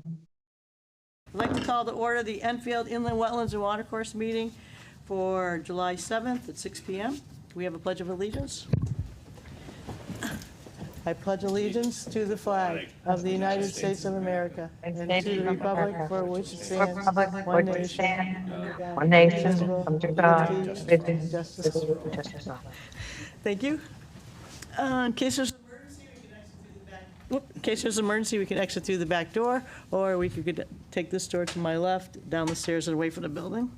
I'd like to call to order the Enfield Inland Wetlands and Watercourse meeting for July 7th at 6 p.m. Do we have a pledge of allegiance? I pledge allegiance to the flag of the United States of America and to the republic for which it stands, one nation, under God, indivisible, with justice for all. Thank you. In case there's an emergency, we can exit through the back door, or we could take this door to my left, down the stairs and away from the building.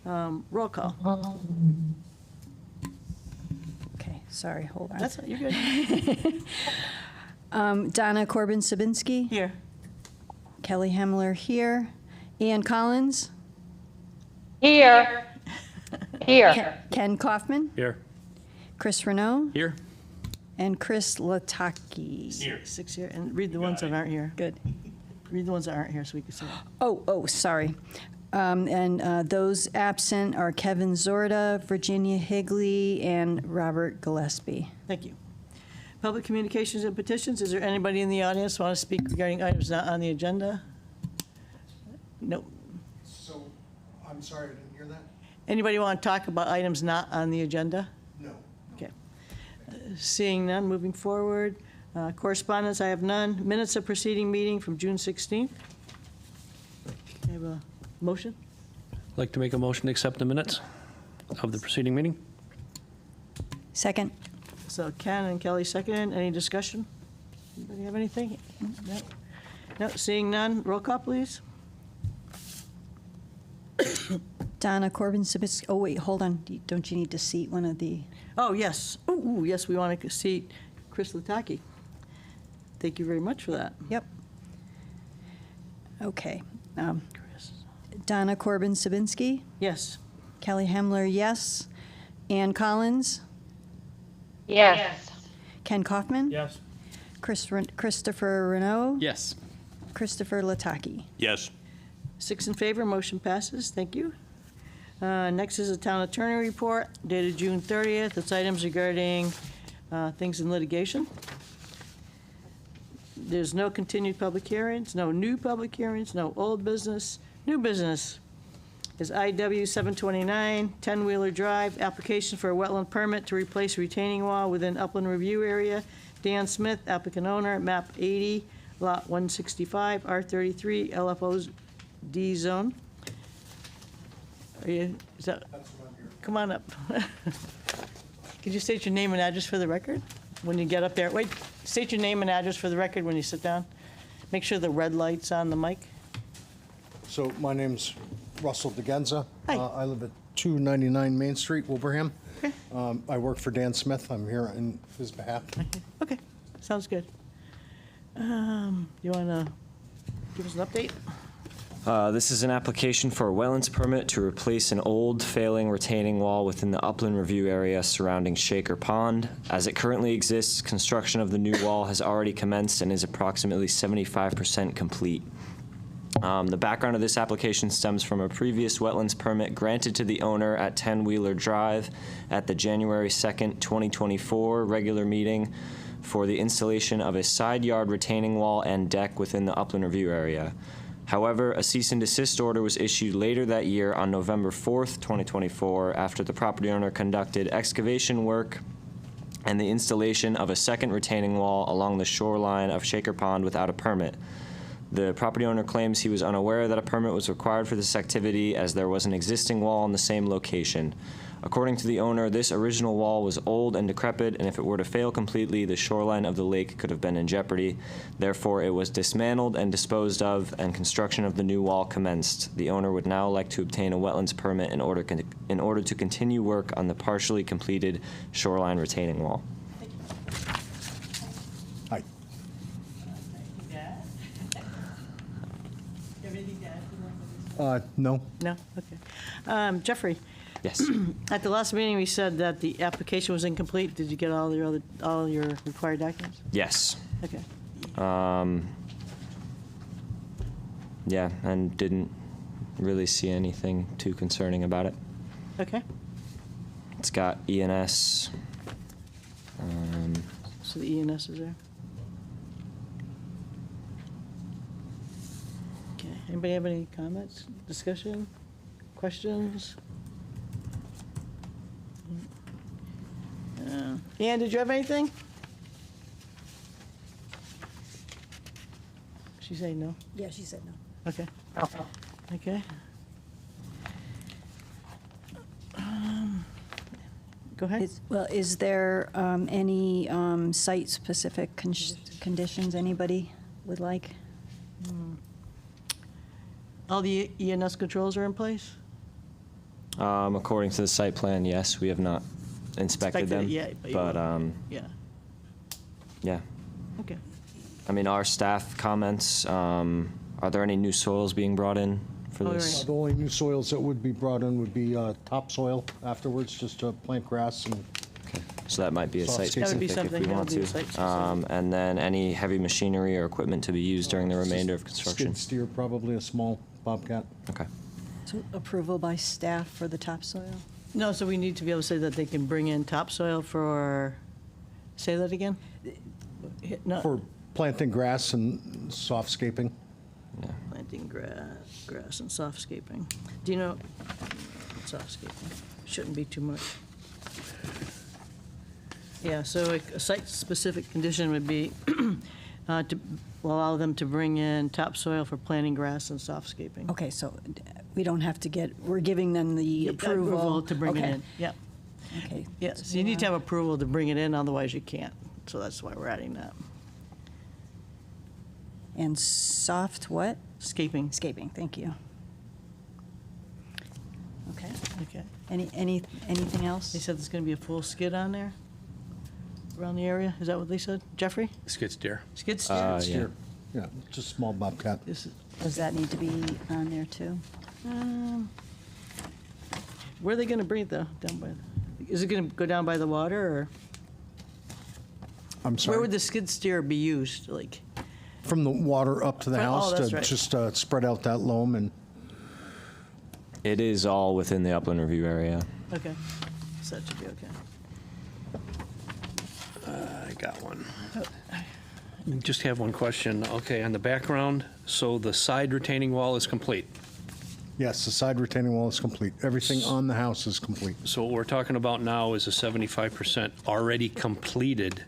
Roll call. Okay, sorry, hold on. That's it, you're good. Donna Corbin-Sabinski. Here. Kelly Hemmler here. Ann Collins. Here. Here. Ken Kaufman. Here. Chris Renaud. Here. And Chris Lataki. Here. 6 here, and read the ones that aren't here. Good. Read the ones that aren't here so we can see. Oh, sorry. Those absent are Kevin Zorda, Virginia Higley, and Robert Gillespie. Thank you. Public communications and petitions. Is there anybody in the audience who want to speak regarding items not on the agenda? No. So, I'm sorry, I didn't hear that? Anybody want to talk about items not on the agenda? No. Okay. Seeing none, moving forward. Correspondence, I have none. Minutes of preceding meeting from June 16th. I have a motion. I'd like to make a motion to accept the minutes of the preceding meeting. Second. So Ken and Kelly seconded. Any discussion? Anybody have anything? No. No, seeing none. Roll call, please. Donna Corbin-Sabinski. Oh, wait, hold on. Don't you need to seat one of the... Oh, yes. Ooh, yes, we want to seat Chris Lataki. Thank you very much for that. Yep. Okay. Chris. Donna Corbin-Sabinski. Yes. Kelly Hemmler, yes. Ann Collins. Yes. Ken Kaufman. Yes. Christopher Renaud. Yes. Christopher Lataki. Yes. 6 in favor, motion passes. Thank you. Next is the town attorney report dated June 30th. It's items regarding things in litigation. There's no continued public hearings, no new public hearings, no old business. New business is IW 729, 10-Wheeler Drive, application for a wetland permit to replace retaining wall within upland review area. Dan Smith, applicant owner, map 80, lot 165, R33, LFO D zone. Are you, is that, come on up. Could you state your name and address for the record when you get up there? Wait, state your name and address for the record when you sit down. Make sure the red light's on the mic. So, my name's Russell DeGenza. Hi. I live at 299 Main Street, Wilbraham. Okay. I work for Dan Smith. I'm here on his behalf. Okay, sounds good. You want to give us an update? This is an application for a wetlands permit to replace an old failing retaining wall within the upland review area surrounding Shaker Pond. As it currently exists, construction of the new wall has already commenced and is approximately 75% complete. The background of this application stems from a previous wetlands permit granted to the owner at 10-Wheeler Drive at the January 2nd, 2024 regular meeting for the installation of a side yard retaining wall and deck within the upland review area. However, a cease and desist order was issued later that year on November 4th, 2024, after the property owner conducted excavation work and the installation of a second retaining wall along the shoreline of Shaker Pond without a permit. The property owner claims he was unaware that a permit was required for this activity as there was an existing wall in the same location. According to the owner, this original wall was old and decrepit, and if it were to fail completely, the shoreline of the lake could have been in jeopardy. Therefore, it was dismantled and disposed of, and construction of the new wall commenced. The owner would now like to obtain a wetlands permit in order to continue work on the partially completed shoreline retaining wall. Hi. No. No? Okay. Jeffrey, Yes. at the last meeting, we said that the application was incomplete. Did you get all your required documents? Yes. Okay. Yeah, and didn't really see anything too concerning about it. Okay. It's got ENS. So the ENS is there. Anybody have any comments, discussion, questions? Ann, did you have anything? She say no? Yeah, she said no. Okay. Okay. Go ahead. Well, is there any site-specific conditions anybody would like? All the ENS controls are in place? According to the site plan, yes, we have not inspected Inspected them. it yet, but you But, will. Yeah, yeah. okay. I mean, our staff comments, are there any new soils being brought in for Oh, this? right. The only new soils that would be brought in would be topsoil afterwards, just to plant grass and So that might be a Soft site scape. That would be specific if something, we that want would be a to. site specific. And then any heavy machinery or equipment to be used during the remainder of construction? skid steer, probably a small Bobcat. Okay. So approval by staff for the topsoil? No, so we need to be able to say that they can bring in topsoil for, say that again? No, For planting grass and softscaping. planting grass and softscaping. Do you know, softscaping, shouldn't be too much. Yeah, so a site-specific condition would be to allow them to bring in topsoil for planting grass and softscaping. Okay, so we don't have to get, we're giving them the approval. To bring it Okay, in, yeah. Okay. Yeah, so you need to have approval to bring it in, otherwise you can't. So that's why we're adding that. And soft what? Scaping. Scaping, thank you. Okay. Okay. Anything else? They said there's going to be a full skid on there around the area? Is that what they said? Jeffrey? Skid steer. Skid steer? Yeah. Steer. Yeah, just a small Bobcat. This is- Does that need to be on there too? Where are they going to bring it though? Down by, is it going to go down by the water or? I'm Where sorry. would the skid steer be used? Like, From the water up to the Oh, house that's to right. just spread out that loam and It is all within the upland review area. okay. So that should be okay. I got one. Just have one question. Okay, on the background, so the side retaining wall is complete. yes, the side retaining wall is complete. Everything on the house is complete. So what we're talking about now is a 75% already completed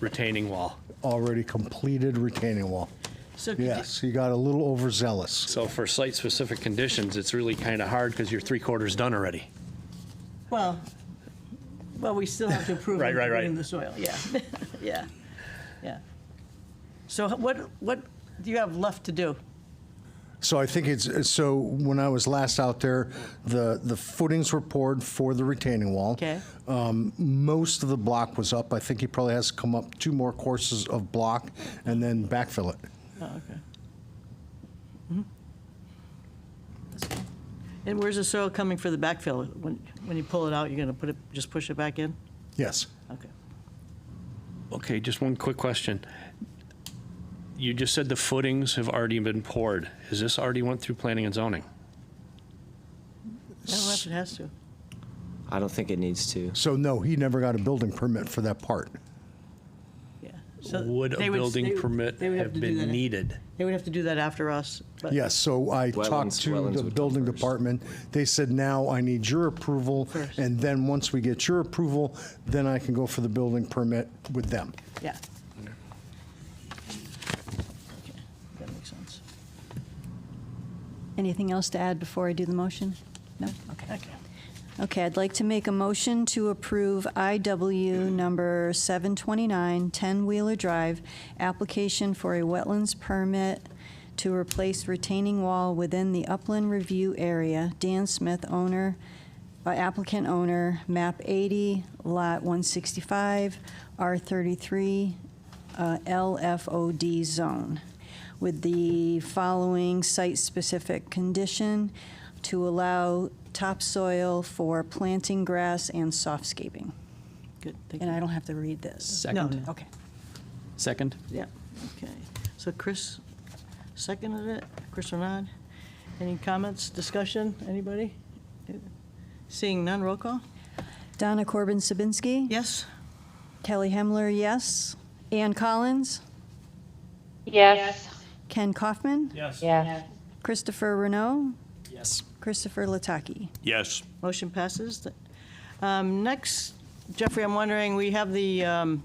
retaining wall. Already completed retaining wall. So could you- Yes, you got a little overzealous. So for site-specific conditions, it's really kind of hard because you're three-quarters done already. Well, we still have to approve Right, them right, right. putting the soil, yeah, yeah, yeah. So what do you have left to do? So I think so when I was last out there, the footings were poured for the retaining wall. Okay. Most of the block was up. I think he probably has to come up 2 more courses of block and then backfill it. Oh, okay. And where's the soil coming for the backfill? When you pull it out, you're gonna just push it back in? Yes. Okay. Okay, just one quick question. You just said the footings have already been poured. Has this already went through planning and zoning? I don't know if it has to. I don't think it needs to. So no, he never got a building permit for that part. Yeah. So Would a they would- building they would- permit they would have to do that. been needed? They would have to do that after us, but. Yes, so I talked Wetlands to the would come building first. department. They said, now I need your approval. First. And then once we get your approval, then I can go for the building permit with them. Yeah. Okay, that makes sense. Anything else to add before I do the motion? No? Okay. Okay. Okay, I'd like to make a motion to approve IW number 729, 10 Wheeler Drive, application for a wetlands permit to replace retaining wall within the upland review area. Dan Smith, owner, applicant owner, map 80, lot 165, R33, LFOD zone, with the following site-specific condition: to allow topsoil for planting grass and softscaping. Good, thank And you. I don't have to read this. Second. No. Okay. Second? Yeah, okay. So Chris seconded it, Chris Renaud. Any comments, discussion, anybody? Seeing none, roll call? Donna Corbin-Sabinski? Yes? Kelly Hemler, yes. Ann Collins? Yes. Ken Kaufman? Yes. Christopher Renaud, Yes. Christopher Lataki. Yes. Motion passes. Next, Jeffrey, I'm wondering, we have the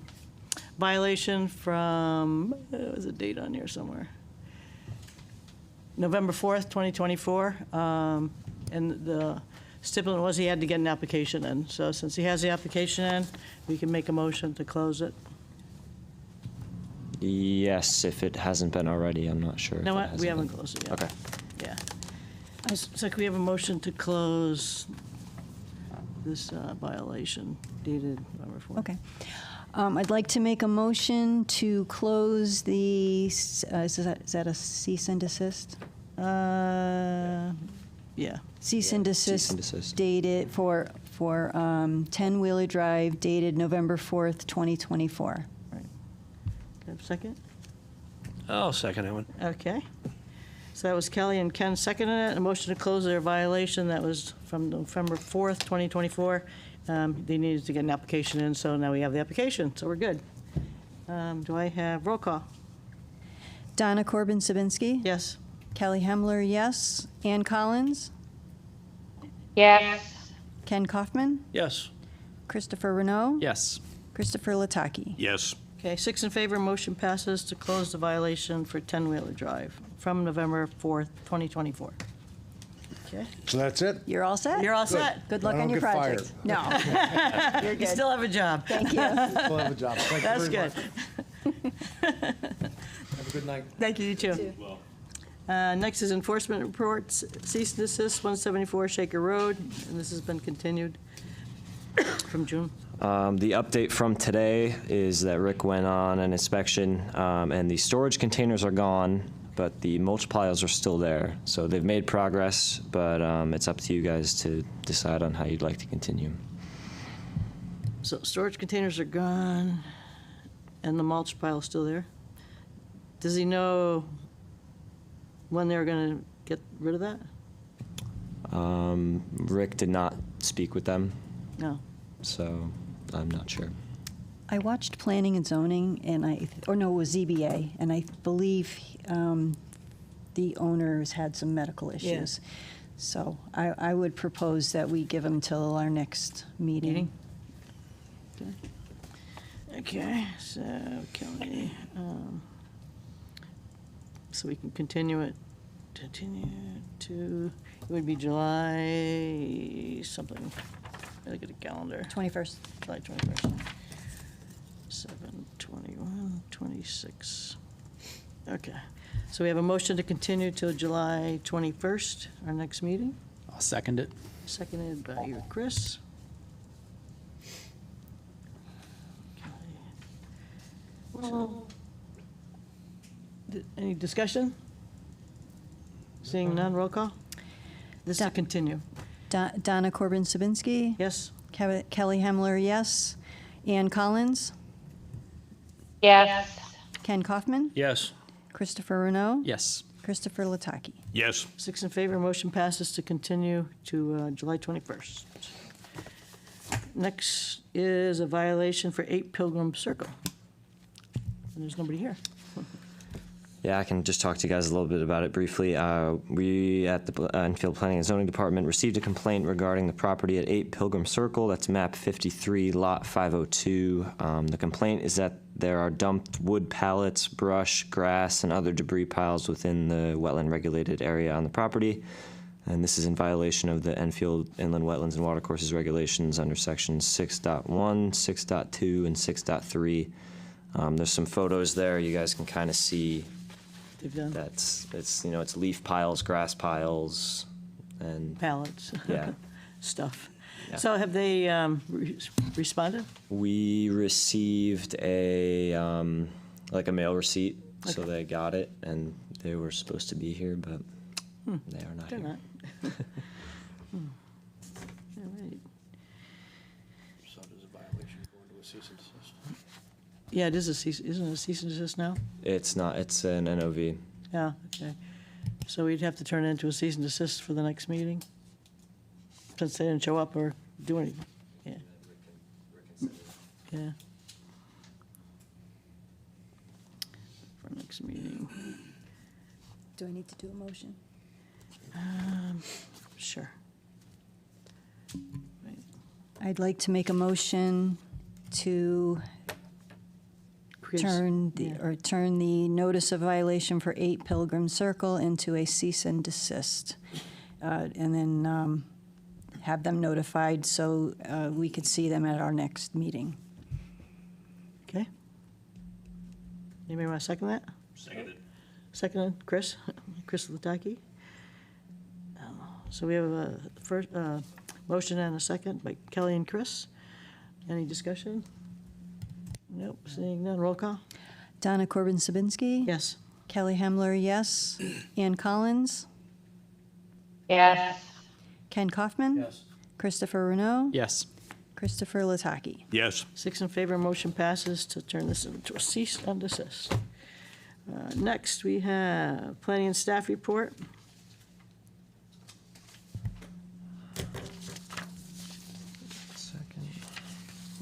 violation from, there's a date on here somewhere. November 4th, 2024. And the stipulant was he had to get an application in. So since he has the application in, we can make a motion to close it. Yes, if it hasn't been already, I'm not sure. You know if it what? We hasn't haven't been. closed it yet. Okay. Yeah. So can we have a motion to close this violation dated November 4th? Okay. I'd like to make a motion to close the, is that a cease and desist? Yeah. Cease and cease and desist desist. dated for 10 Wheeler Drive dated November 4th, 2024. Right. Have a second? I'll second that one. Okay. So that was Kelly and Ken seconding it. A motion to close their violation that was from November 4th, 2024. They needed to get an application in, so now we have the application, so we're good. Do I have roll call? Donna Corbin-Sabinski? Yes. Kelly Hemler, yes. Ann Collins? Yes. Ken Kaufman? Yes. Christopher Renaud? Yes. Christopher Lataki? Yes. Okay, 6 in favor, motion passes to close the violation for 10 Wheeler Drive from November 4th, 2024. Okay. So that's it? You're all set? You're all set. Good luck I on don't your get project. No. You're You good. still have a job. Thank you. We'll have a job. Thank you That's very good. much. Have a good night. Thank you, you too. Next is enforcement reports, cease and desist, 174 Shaker Road, and this has been continued from June. The update from today is that Rick went on an inspection, and the storage containers are gone, but the mulch piles are still there. So they've made progress, but it's up to you guys to decide on how you'd like to continue. So storage containers are gone, and the mulch pile is still there. Does he know when they're gonna get rid of that? Rick did not speak with them, No. so I'm not sure. I watched Planning and Zoning, and it was ZBA, and I believe the owners had some medical issues. So I would propose that we give them till our next meeting. Okay, so Kelly, so we can continue to, it would be July something. Look at the calendar. 21st. July 21st. 7/21/26. Okay, so we have a motion to continue till July 21st, our next meeting, I'll second it. seconded by you, Chris. So, any discussion? Seeing none, roll call? This is to Done. continue, Donna Corbin-Sabinski? yes? Kelly Hemler, yes. Ann Collins? Yes. Ken Kaufman? Yes. Christopher Renaud? Yes. Christopher Lataki? Yes. 6 in favor, motion passes to continue to July 21st. Next is a violation for 8 Pilgrim Circle. And there's nobody here. Yeah, I can just talk to you guys a little bit about it briefly. We at the Enfield Planning and Zoning Department received a complaint regarding the property at 8 Pilgrim Circle. That's map 53, lot 502. The complaint is that there are dumped wood pallets, brush, grass, and other debris piles within the wetland regulated area on the property. And this is in violation of the Enfield Inland Wetlands and Watercourses regulations under sections 6.1, 6.2, and 6.3. There's some photos there. You guys can kind of see They've done it's leaf piles, grass piles, and pallets, yeah. stuff. Yeah. So have they responded? We received a mail receipt, so they got it, and they were supposed to be here, but they are not They're here. not. All right. So does a violation go into a cease and desist? Yeah, it is a cease, isn't it a cease and desist now? It's not. It's an NOV. Yeah, okay. So we'd have to turn it into a cease and desist for the next meeting? Since they didn't show up or do anything, yeah. Yeah. For next meeting. Do I need to do a motion? Sure. I'd like to make a motion to Chris, turn yeah. turn the notice of violation for 8 Pilgrim Circle into a cease and desist. And then have them notified so we could see them at our next meeting. Okay. Anybody want to second that? Seconded. Seconded, Chris Lataki. So we have a first motion and a second by Kelly and Chris. Any discussion? Nope, seeing none. Roll call? Donna Corbin-Sabinski? Yes. Kelly Hemler, yes. Ann Collins? Yes. Ken Kaufman? Yes. Christopher Renaud? Yes. Christopher Lataki? Yes. 6 in favor, motion passes to turn this into a cease and desist. Next, we have planning and staff report.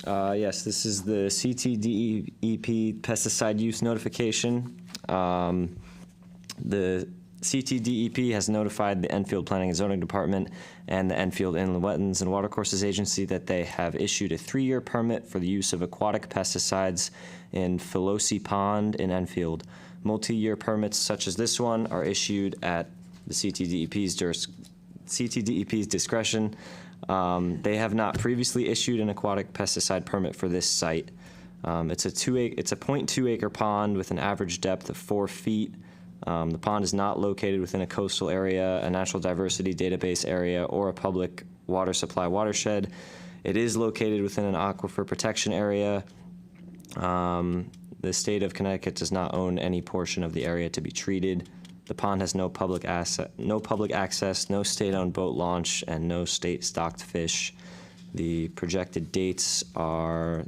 Yes, this is the CTDEP pesticide use notification. The CTDEP has notified the Enfield Planning and Zoning Department and the Enfield Inland Wetlands and Watercourses Agency that they have issued a 3-year permit for the use of aquatic pesticides in Filosi Pond in Enfield. Multi-year permits such as this one are issued at the CTDEP's discretion. They have not previously issued an aquatic pesticide permit for this site. It's a 0.2 acre pond with an average depth of 4 feet. The pond is not located within a coastal area, a natural diversity database area, or a public water supply watershed. It is located within an aquifer protection area. The state of Connecticut does not own any portion of the area to be treated. The pond has no public access, no state-owned boat launch, and no state-stocked fish. The projected dates are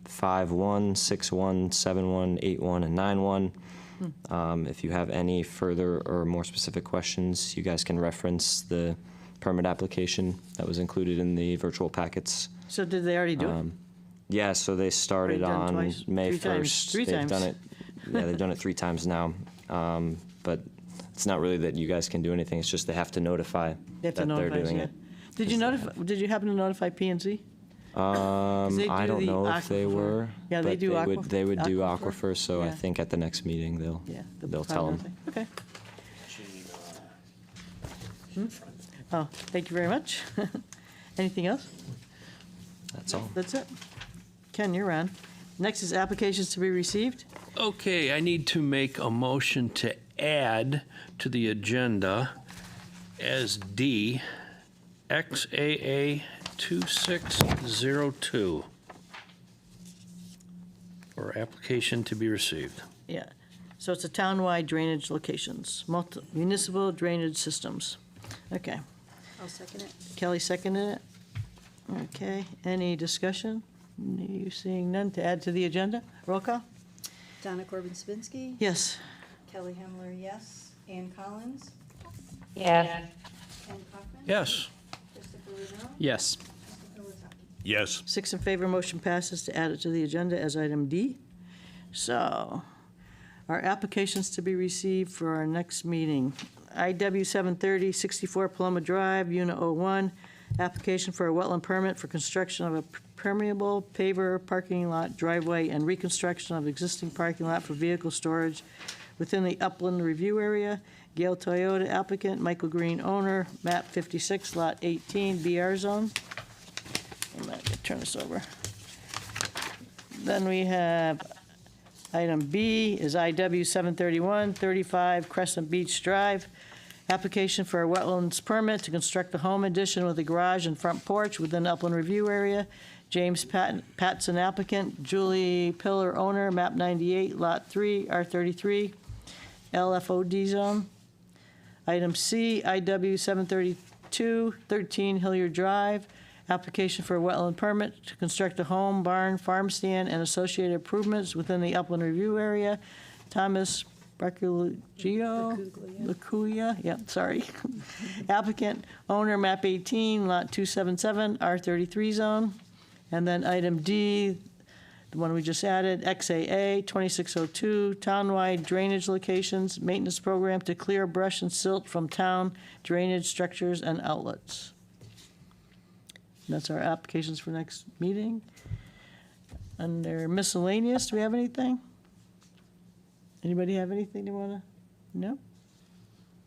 5/1, 6/1, 7/1, 8/1, and 9/1. If you have any further or more specific questions, you guys can reference the permit application that was included in the virtual packets. So did they already do it? Yeah, so they started Already done on twice? May 3 times. 1st. 3 They've times. done it. Yeah, they've done it 3 times now. But it's not really that you guys can do anything. It's just they have to notify They have to that they're notify us, doing yeah. it. Did you notify, did you happen to notify P and Z? they I do don't the know if they aquifer. were. Yeah, they but do They would do aquifer. aquifer, so I Yeah. think at the next meeting Yeah. they'll tell them. Okay. Oh, thank you very much. Anything else? That's all. That's it. Ken, you're on. Next is applications to be received. Okay, I need to make a motion to add to the agenda as D, XAA 2602. For application to be received. Yeah. So it's a townwide drainage locations, municipal drainage systems. Okay. I'll second it. Kelly seconded it. Okay. Any discussion? You seeing none to add to the agenda? Roll call? Donna Corbin-Sabinski? Yes. Kelly Hemler, yes. Ann Collins? Yes. Ken Kaufman? Yes. Christopher Renaud? Yes. Christopher Lataki? Yes. 6 in favor, motion passes to add it to the agenda as item D. So, our applications to be received for our next meeting. IW 730, 64 Paloma Drive, Unit 01, application for a wetland permit for construction of a permeable paver parking lot driveway and reconstruction of existing parking lot for vehicle storage within the upland review area. Gale Toyota applicant, Michael Green owner, map 56, lot 18, BR zone. I'm going to turn this over. Then we have item B is IW 731, 35 Crescent Beach Drive. Application for a wetlands permit to construct a home addition with a garage and front porch within the upland review area. James Patson applicant, Julie Pillar owner, map 98, lot 3, R33, LFOD zone. Item C, IW 732, 13 Hilliard Drive. Application for a wetland permit to construct a home, barn, farm stand, and associated improvements within the upland review area. Thomas Lacuya, sorry. Applicant, owner, map 18, lot 277, R33 zone. And then item D, the one we just added, XAA 2602, townwide drainage locations, maintenance program to clear brush and silt from town drainage structures and outlets. And that's our applications for next meeting. Under miscellaneous, do we have anything? Anybody have anything they want to, no?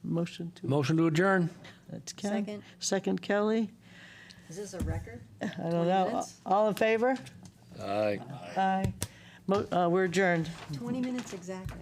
Motion to, Motion to adjourn. that's Ken. Second. Second, Kelly. Is this a record? I don't 20 know. minutes? All in favor? Aye. Aye. We're adjourned. 20 minutes exactly.